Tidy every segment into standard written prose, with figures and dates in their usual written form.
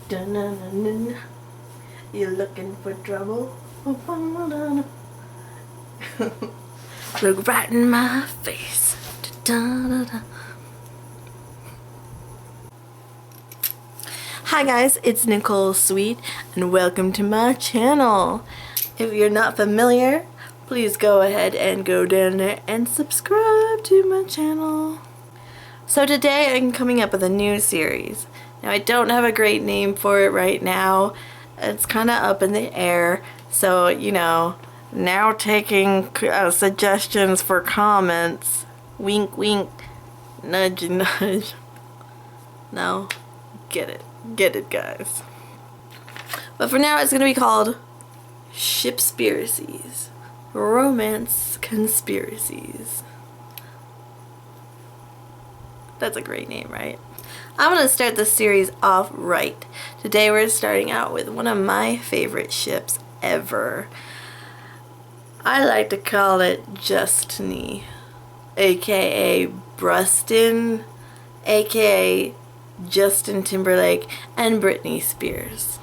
Dun-dun-dun-dun. You looking for trouble? Look right in my face. Da-da-da-da. Hi guys, it's Nicole Sweet and welcome to my channel. If you're not familiar, please go ahead and go down there and subscribe to my channel. So today I'm coming up with a new series. Now I don't have a great name for it right now. It's kind of up in the air. So, you know, now taking suggestions for comments. Wink wink, nudge nudge. No, get it. Get it, guys. But for now it's going to be called SHIPspiracies. Romance Conspiracies. That's a great name, right? I'm going to start this series off right. Today we're starting out with one of my favorite ships ever. I like to call it Justney, aka Brustin, aka Justin Timberlake, and Britney Spears.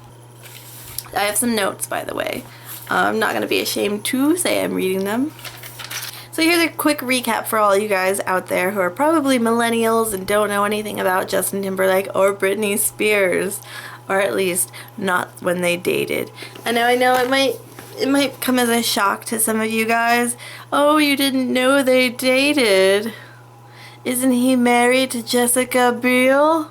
I have some notes, by the way. I'm not going to be ashamed to say I'm reading them. So here's a quick recap for all you guys out there who are probably millennials and don't know anything about Justin Timberlake or Britney Spears, or at least not when they dated. And now I know it might come as a shock to some of you guys. Oh, you didn't know they dated? Isn't he married to Jessica Biel?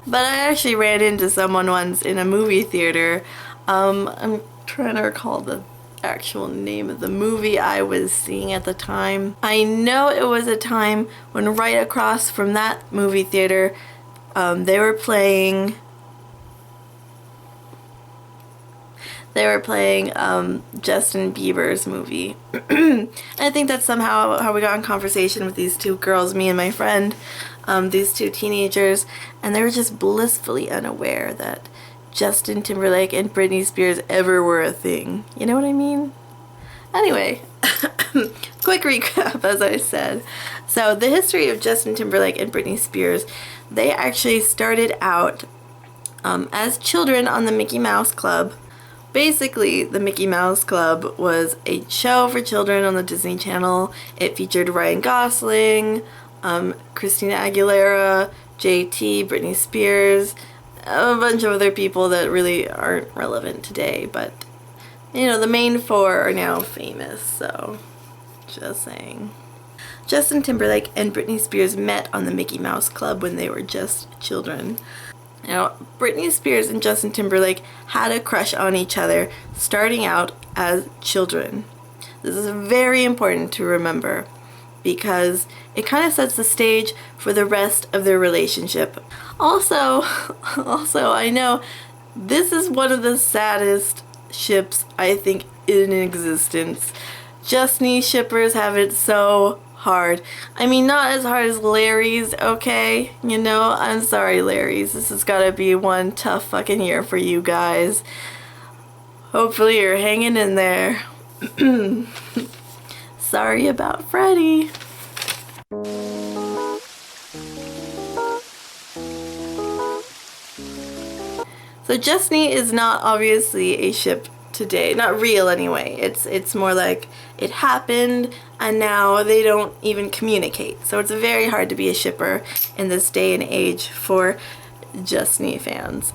But I actually ran into someone once in a movie theater. I'm trying to recall the actual name of the movie I was seeing at the time. I know it was a time when right across from that movie theater they were playing Justin Bieber's movie. And I think that's somehow how we got in conversation with these two girls, me and my friend, these two teenagers, and they were just blissfully unaware that Justin Timberlake and Britney Spears ever were a thing. You know what I mean? Anyway, quick recap, as I said. So the history of Justin Timberlake and Britney Spears, they actually started out as children on the Mickey Mouse Club. Basically, the Mickey Mouse Club was a show for children on the Disney Channel. It featured Ryan Gosling, Christina Aguilera, JT, Britney Spears, a bunch of other people that really aren't relevant today, but you know, the main four are now famous, so just saying. Justin Timberlake and Britney Spears met on the Mickey Mouse Club when they were just children. Now, Britney Spears and Justin Timberlake had a crush on each other starting out as children. This is very important to remember because it kind of sets the stage for the rest of their relationship. Also, I know this is one of the saddest ships I think in existence. Justney shippers have it so hard. I mean, not as hard as Larry's, okay? You know, I'm sorry, Larry's. This has got to be one tough fucking year for you guys. Hopefully you're hanging in there. Sorry about Freddie. So Justney is not obviously a ship today, not real anyway. It's more like it happened and now they don't even communicate. So it's very hard to be a shipper in this day and age for Justney fans.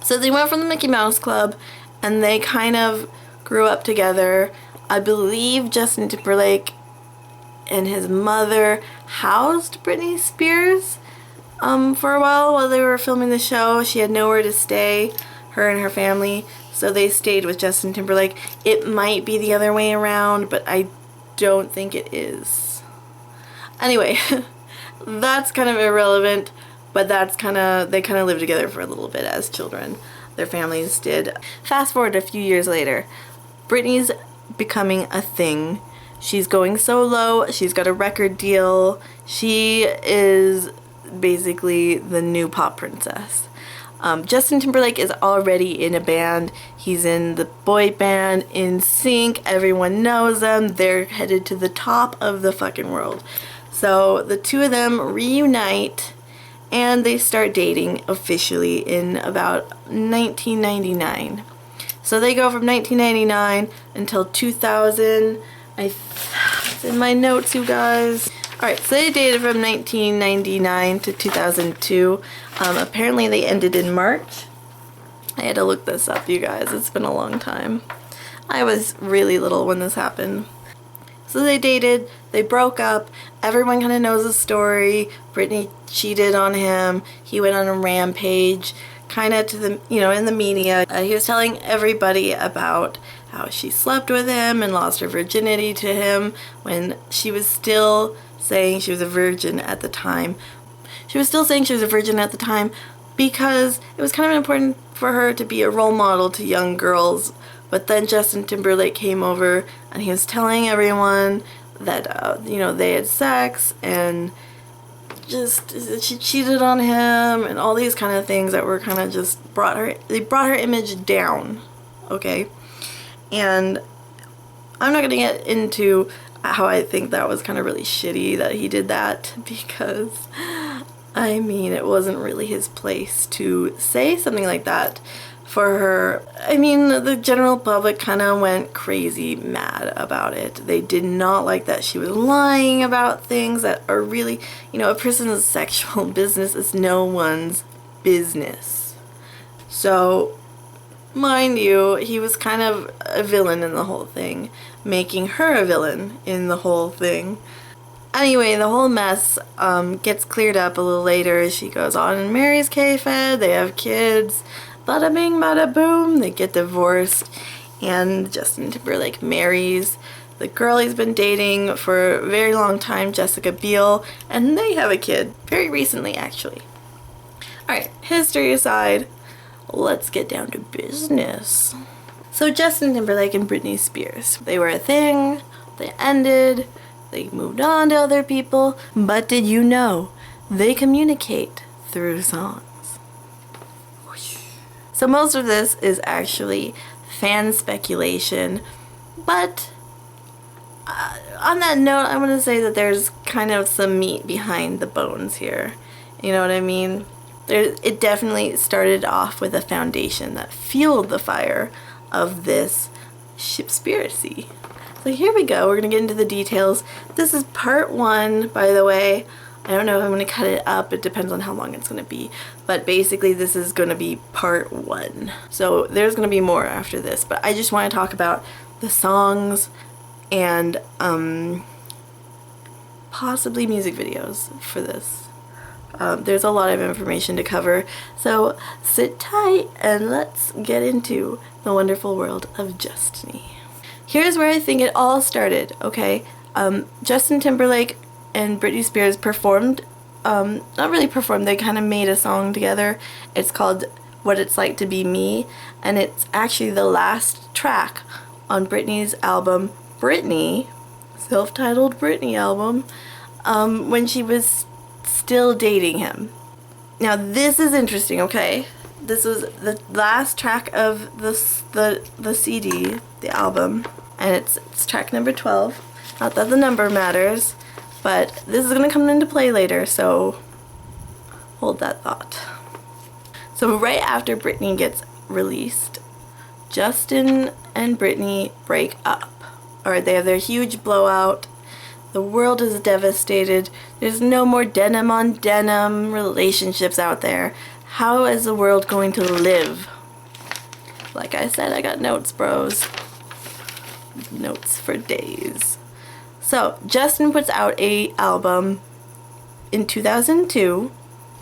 So they went from the Mickey Mouse Club and they kind of grew up together. I believe Justin Timberlake and his mother housed Britney Spears for a while they were filming the show. She had nowhere to stay, her and her family, so they stayed with Justin Timberlake. It might be the other way around, but I don't think it is. Anyway, that's kind of irrelevant, but they kind of lived together for a little bit as children. Their families did. Fast forward a few years later, Britney's becoming a thing. She's going solo. She's got a record deal. She is basically the new pop princess. Justin Timberlake is already in a band. He's in the boy band NSYNC. Everyone knows them. They're headed to the top of the fucking world. So the two of them reunite and they start dating officially in about 1999. So they go from 1999 until 2000. It's in my notes, you guys. Alright, so they dated from 1999 to 2002. Apparently they ended in March. I had to look this up, you guys. It's been a long time. I was really little when this happened. So they dated, they broke up, everyone kind of knows the story. Britney cheated on him, he went on a rampage, kind of to the, in the media. He was telling everybody about how she slept with him and lost her virginity to him when she was still saying she was a virgin at the time. She was still saying she was a virgin at the time because it was kind of important for her to be a role model to young girls. But then Justin Timberlake came over and he was telling everyone that, they had sex and just she cheated on him and all these kind of things that were kind of just brought her image down, okay? And I'm not going to get into how I think that was kind of really shitty that he did that, because it wasn't really his place to say something like that for her. The general public kind of went crazy mad about it. They did not like that she was lying about things that are really, a person's sexual business is no one's business. So, mind you, he was kind of a villain in the whole thing, making her a villain in the whole thing. Anyway, the whole mess gets cleared up a little later. She goes on and marries K-Fed, they have kids. Bada bing, bada boom, they get divorced, and Justin Timberlake marries the girl he's been dating for a very long time, Jessica Biel, and they have a kid, very recently actually. Alright, history aside, let's get down to business. So Justin Timberlake and Britney Spears, they were a thing, they ended, they moved on to other people, but did you know they communicate through songs? So most of this is actually fan speculation, but on that note, I'm going to say that there's kind of some meat behind the bones here. You know what I mean? It definitely started off with a foundation that fueled the fire of this SHIPspiracy. So here we go, we're going to get into the details. This is part 1, by the way. I don't know if I'm going to cut it up, it depends on how long it's going to be. But basically this is going to be part 1. So there's going to be more after this, but I just want to talk about the songs and possibly music videos for this. There's a lot of information to cover, so sit tight and let's get into the wonderful world of Justney. Here's where I think it all started, okay? Justin Timberlake and Britney Spears performed, not really performed, they kind of made a song together. It's called What It's Like to Be Me, and it's actually the last track on Britney's album, Britney, self-titled Britney album, when she was still dating him. Now this is interesting, okay? This was the last track of the CD, the album, and it's track number 12. Not that the number matters, but this is going to come into play later, so hold that thought. So right after Britney gets released, Justin and Britney break up. Alright, they have their huge blowout. The world is devastated. There's no more denim on denim relationships out there. How is the world going to live? Like I said, I got notes, bros. Notes for days. So, Justin puts out an album in 2002,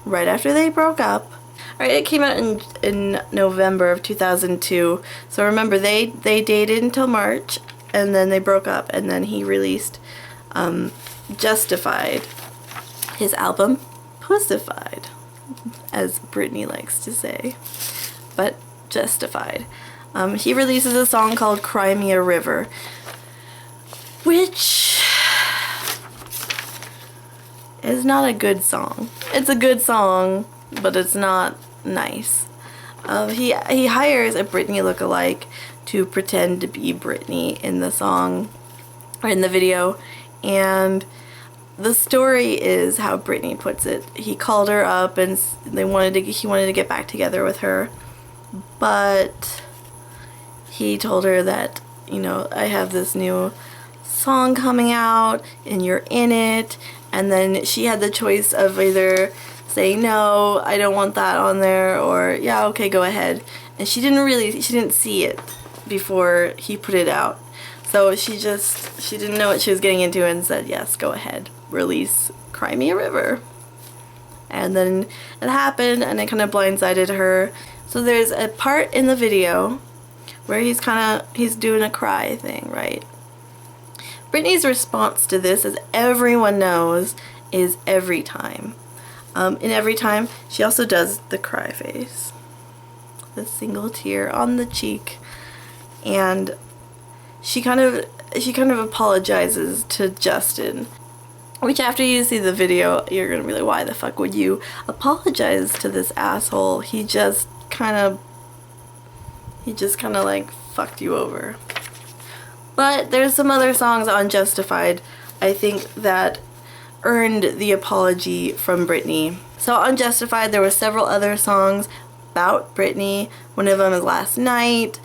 right after they broke up. Alright, it came out in November of 2002. So remember, they dated until March, and then they broke up, and then he released Justified, his album Pussified, as Britney likes to say, but Justified. He releases a song called Cry Me a River, which is not a good song. It's a good song, but it's not nice. He hires a Britney lookalike to pretend to be Britney in the song, or in the video, and the story is how Britney puts it. He called her up and he wanted to get back together with her, but he told her that, you know, I have this new song coming out and you're in it, and then she had the choice of either saying no, I don't want that on there, or yeah, okay, go ahead. And she didn't see it before he put it out. So she didn't know what she was getting into and said, yes, go ahead, release Cry Me a River. And then it happened and it kind of blindsided her. So there's a part in the video where he's doing a cry thing, right? Britney's response to this, as everyone knows, is every time. In every time, she also does the cry face. The single tear on the cheek. And she kind of apologizes to Justin, which after you see the video, you're gonna be like, why the fuck would you apologize to this asshole? He just kind of like fucked you over. But there's some other songs on Justified, I think, that earned the apology from Britney. So on Justified, there were several other songs about Britney. One of them is Last Night.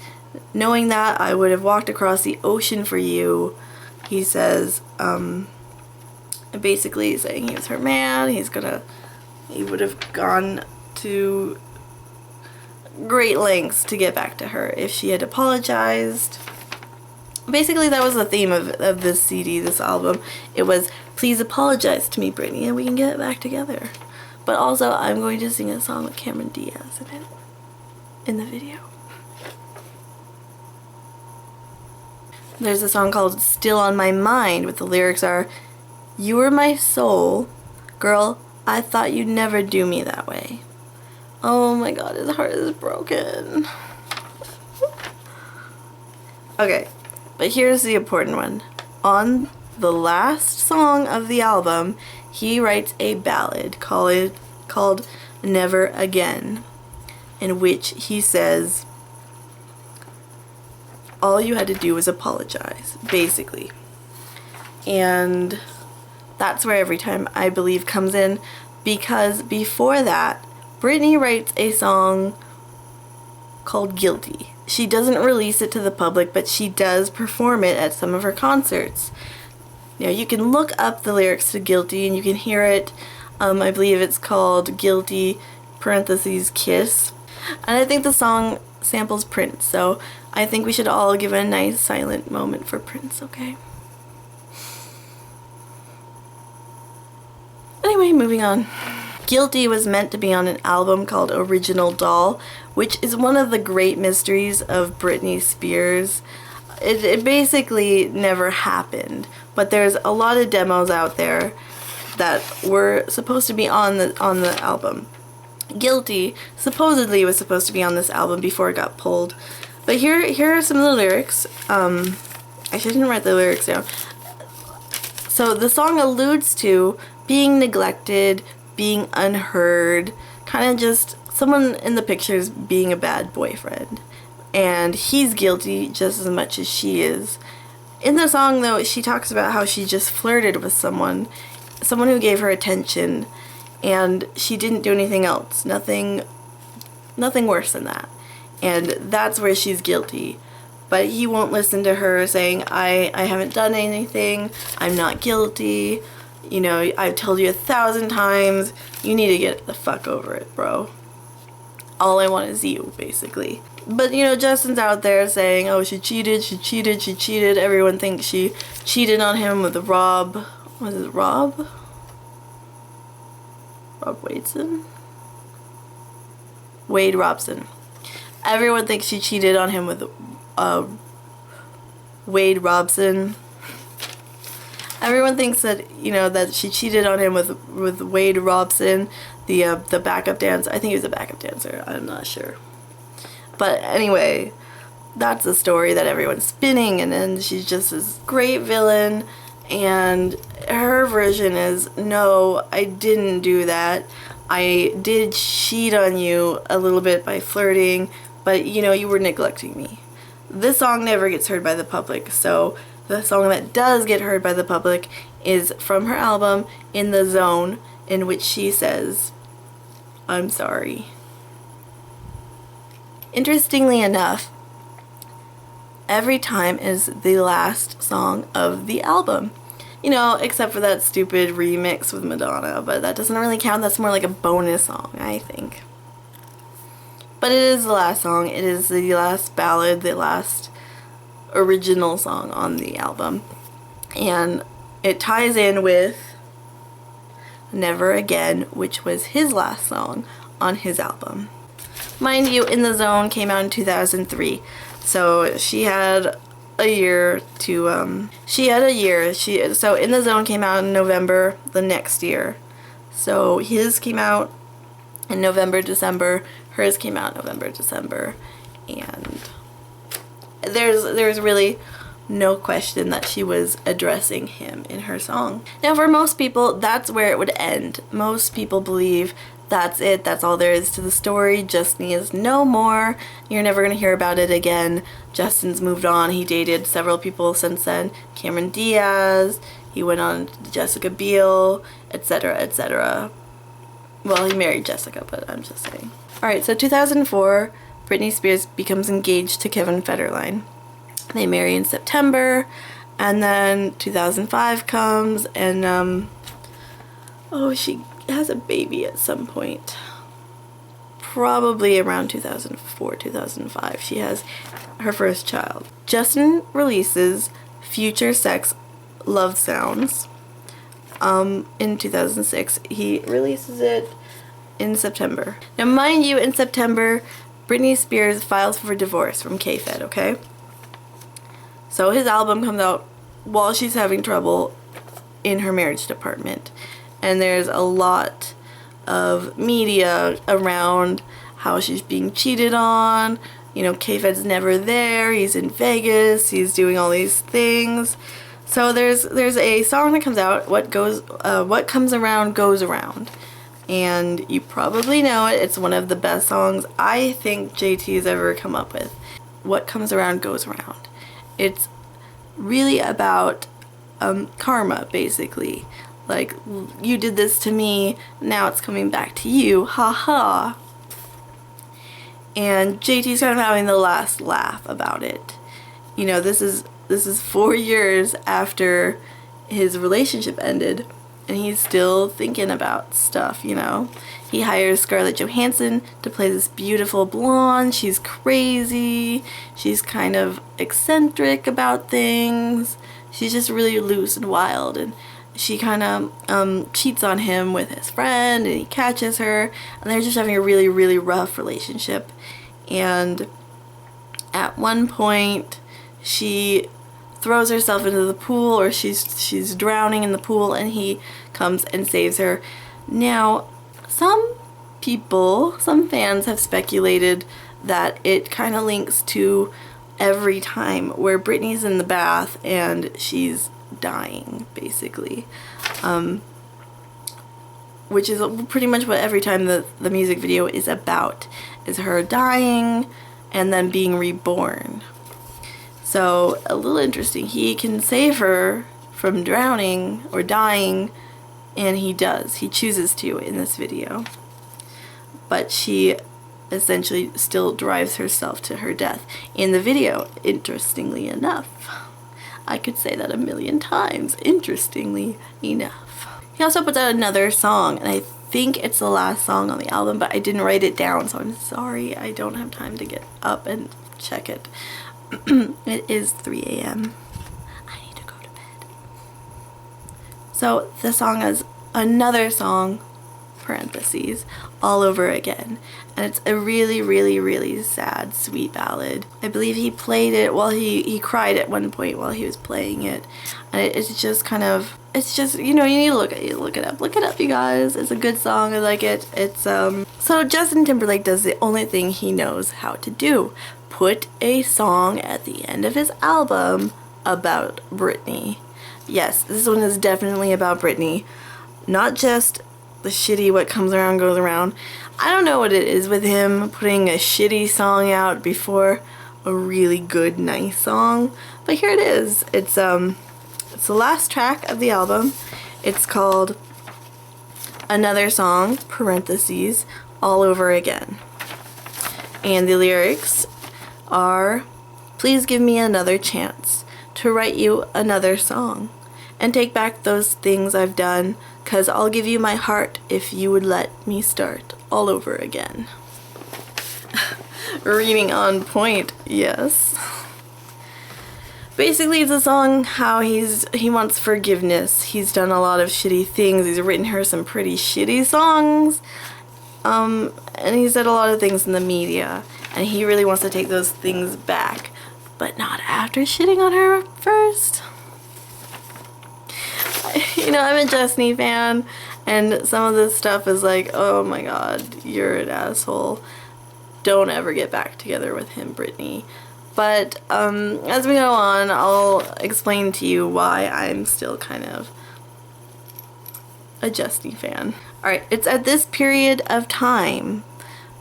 Knowing that I would have walked across the ocean for you, he says, basically saying he was her man, he would have gone to great lengths to get back to her if she had apologized. Basically, that was the theme of this CD, this album. It was, please apologize to me, Britney, and we can get back together. But also, I'm going to sing a song with Cameron Diaz in it, in the video. There's a song called Still on My Mind, with the lyrics are, you were my soul, girl, I thought you'd never do me that way. Oh my god, his heart is broken. Okay, but here's the important one. On the last song of the album, he writes a ballad called Never Again, in which he says, all you had to do was apologize, basically. And that's where Every Time, I believe, comes in, because before that, Britney writes a song called Guilty. She doesn't release it to the public, but she does perform it at some of her concerts. You know, you can look up the lyrics to Guilty and you can hear it. I believe it's called Guilty, parentheses, Kiss. And I think the song samples Prince, so I think we should all give a nice silent moment for Prince, okay? Anyway, moving on. Guilty was meant to be on an album called Original Doll, which is one of the great mysteries of Britney Spears. It basically never happened, but there's a lot of demos out there that were supposed to be on the album. Guilty supposedly was supposed to be on this album before it got pulled. But here are some of the lyrics. I shouldn't write the lyrics down. So the song alludes to being neglected, being unheard, kind of just someone in the pictures being a bad boyfriend. And he's guilty just as much as she is. In the song, though, she talks about how she just flirted with someone who gave her attention, and she didn't do anything else. Nothing worse than that. And that's where she's guilty. But he won't listen to her saying, I haven't done anything, I'm not guilty, you know, I've told you 1,000 times, you need to get the fuck over it, bro. All I want is you, basically. But, you know, Justin's out there saying, oh, she cheated. Everyone thinks she cheated on him with Rob. Was it Rob? Rob Wadeson? Wade Robson. Everyone thinks she cheated on him with Wade Robson. Everyone thinks that, you know, that she cheated on him with Wade Robson, the backup dancer. I think he was a backup dancer. I'm not sure. But anyway, that's the story that everyone's spinning, and then she's just this great villain, and her version is, no, I didn't do that. I did cheat on you a little bit by flirting, but, you know, you were neglecting me. This song never gets heard by the public, so the song that does get heard by the public is from her album In the Zone, in which she says, "I'm sorry." Interestingly enough, Every Time is the last song of the album. You know, except for that stupid remix with Madonna, but that doesn't really count. That's more like a bonus song, I think. But it is the last song. It is the last ballad, the last original song on the album. And it ties in with Never Again, which was his last song on his album. Mind you, In the Zone came out in 2003. So she had a year to, so In the Zone came out in November the next year. So his came out in November, December. Hers came out November, December. And there's really no question that she was addressing him in her song. Now, for most people, that's where it would end. Most people believe that's it, that's all there is to the story. Justney is no more. You're never going to hear about it again. Justin's moved on. He dated several people since then. Cameron Diaz, he went on to Jessica Biel, etc., etc. Well, he married Jessica, but I'm just saying. Alright, so 2004, Britney Spears becomes engaged to Kevin Federline. They marry in September, and then 2005 comes, and she has a baby at some point. Probably around 2004, 2005. She has her first child. Justin releases Future Sex Love Sounds in 2006. He releases it in September. Now, mind you, in September, Britney Spears files for divorce from K-Fed, okay? So his album comes out while she's having trouble in her marriage department. And there's a lot of media around how she's being cheated on. You know, K-Fed's never there. He's in Vegas. He's doing all these things. So there's a song that comes out, What Comes Around Goes Around. And you probably know it. It's one of the best songs I think JT has ever come up with. What Comes Around Goes Around. It's really about karma, basically. Like, you did this to me, now it's coming back to you, haha. And JT's kind of having the last laugh about it. You know, this is 4 years after his relationship ended, and he's still thinking about stuff, you know. He hires Scarlett Johansson to play this beautiful blonde. She's crazy. She's kind of eccentric about things. She's just really loose and wild, and she kind of cheats on him with his friend, and he catches her, and they're just having a really, really rough relationship. And at one point, she throws herself into the pool, or she's drowning in the pool, and he comes and saves her. Now, some fans have speculated that it kind of links to Every Time, where Britney's in the bath and she's dying, basically, which is pretty much what Every Time the music video is about, is her dying and then being reborn. So a little interesting. He can save her from drowning or dying, and he does. He chooses to in this video, but she essentially still drives herself to her death in the video, interestingly enough. I could say that a million times, interestingly enough. He also puts out another song, and I think it's the last song on the album, but I didn't write it down, so I'm sorry. I don't have time to get up and check it. It is 3 a.m. I need to go to bed. So the song is another song, parentheses, all over again. And it's a really, really, really sad, sweet ballad. I believe he played it while he cried at one point while he was playing it. And it's just kind of, it's just, you know, you need to look it up. Look it up, you guys. It's a good song. I like it. It's, so Justin Timberlake does the only thing he knows how to do. Put a song at the end of his album about Britney. Yes, this one is definitely about Britney. Not just the shitty What Comes Around Goes Around. I don't know what it is with him putting a shitty song out before a really good, nice song. But here it is. It's It's the last track of the album. It's called Another Song, parentheses, All Over Again. And the lyrics are, please give me another chance to write you another song and take back those things I've done, 'cause I'll give you my heart if you would let me start all over again. Reading on point, yes. Basically, it's a song how he wants forgiveness. He's done a lot of shitty things. He's written her some pretty shitty songs. And he said a lot of things in the media. And he really wants to take those things back. But not after shitting on her first. You know, I'm a Justney fan. And some of this stuff is like, oh my god, you're an asshole. Don't ever get back together with him, Britney. But as we go on, I'll explain to you why I'm still kind of a Justney fan. Alright, it's at this period of time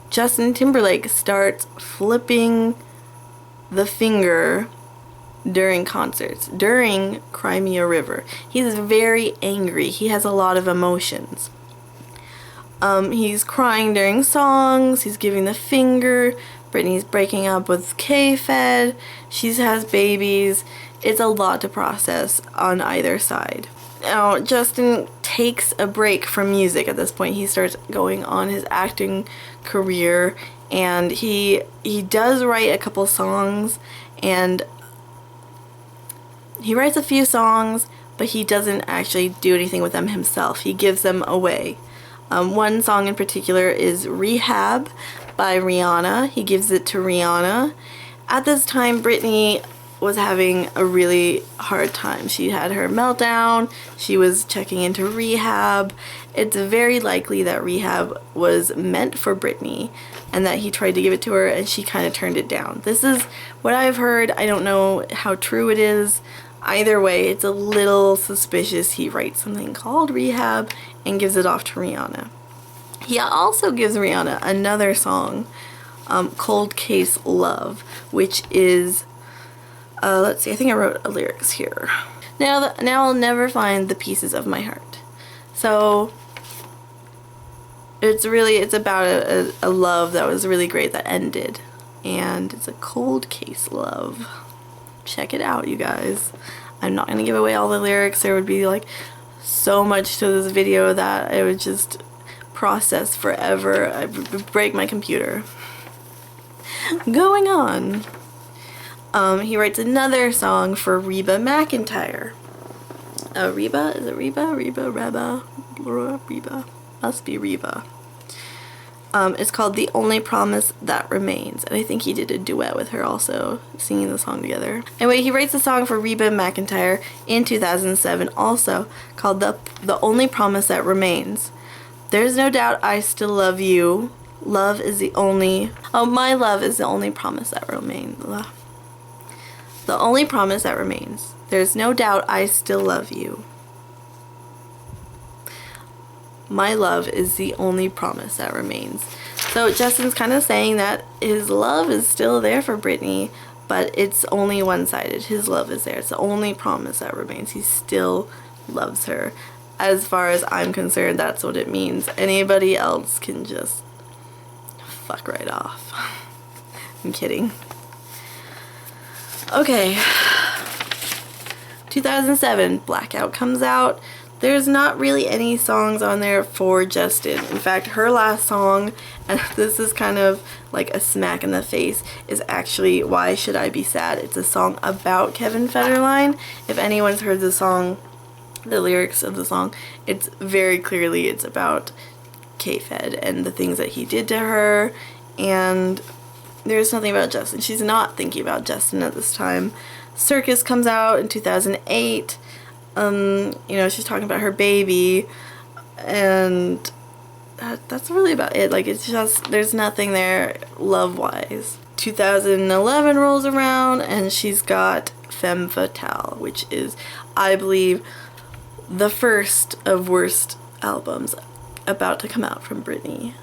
Justin Timberlake starts flipping the finger during concerts, during Cry Me a River. He's very angry. He has a lot of emotions. He's crying during songs, he's giving the finger, Britney's breaking up with K-Fed, she has babies. It's a lot to process on either side. Now, Justin takes a break from music at this point. He starts going on his acting career, and he does write a couple songs, and he writes a few songs, but he doesn't actually do anything with them himself. He gives them away. One song in particular is Rehab by Rihanna. He gives it to Rihanna. At this time, Britney was having a really hard time. She had her meltdown. She was checking into rehab. It's very likely that Rehab was meant for Britney and that he tried to give it to her and she kind of turned it down. This is what I've heard. I don't know how true it is. Either way, it's a little suspicious. He writes something called Rehab and gives it off to Rihanna. He also gives Rihanna another song, Cold Case Love, which is, let's see, I think I wrote lyrics here. Now I'll never find the pieces of my heart. So it's about a love that was really great that ended. And it's a cold case love. Check it out, you guys. I'm not going to give away all the lyrics. There would be like so much to this video that I would just process forever. I would break my computer. Going on. He writes another song for Reba McEntire. Reba? Is it Reba? Reba? Must be Reba. It's called The Only Promise That Remains. And I think he did a duet with her also, singing the song together. Anyway, he writes a song for Reba McEntire in 2007 also, called The Only Promise That Remains. There's no doubt I still love you. Love is the only... Oh, my love is the only promise that remains. The only promise that remains. There's no doubt I still love you. My love is the only promise that remains. So Justin's kind of saying that his love is still there for Britney, but it's only one-sided. His love is there. It's the only promise that remains. He still loves her. As far as I'm concerned, that's what it means. Anybody else can just fuck right off. I'm kidding. Okay. 2007, Blackout comes out. There's not really any songs on there for Justin. In fact, her last song, and this is kind of like a smack in the face, is actually Why Should I Be Sad? It's a song about Kevin Federline. If anyone's heard the song, the lyrics of the song, it's very clearly it's about K-Fed and the things that he did to her, and there's nothing about Justin. She's not thinking about Justin at this time. Circus comes out in 2008. You know, she's talking about her baby, and that's really about it. Like, it's just, there's nothing there love-wise. 2011 rolls around, and she's got Femme Fatale, which is, I believe, the first of worst albums about to come out from Britney.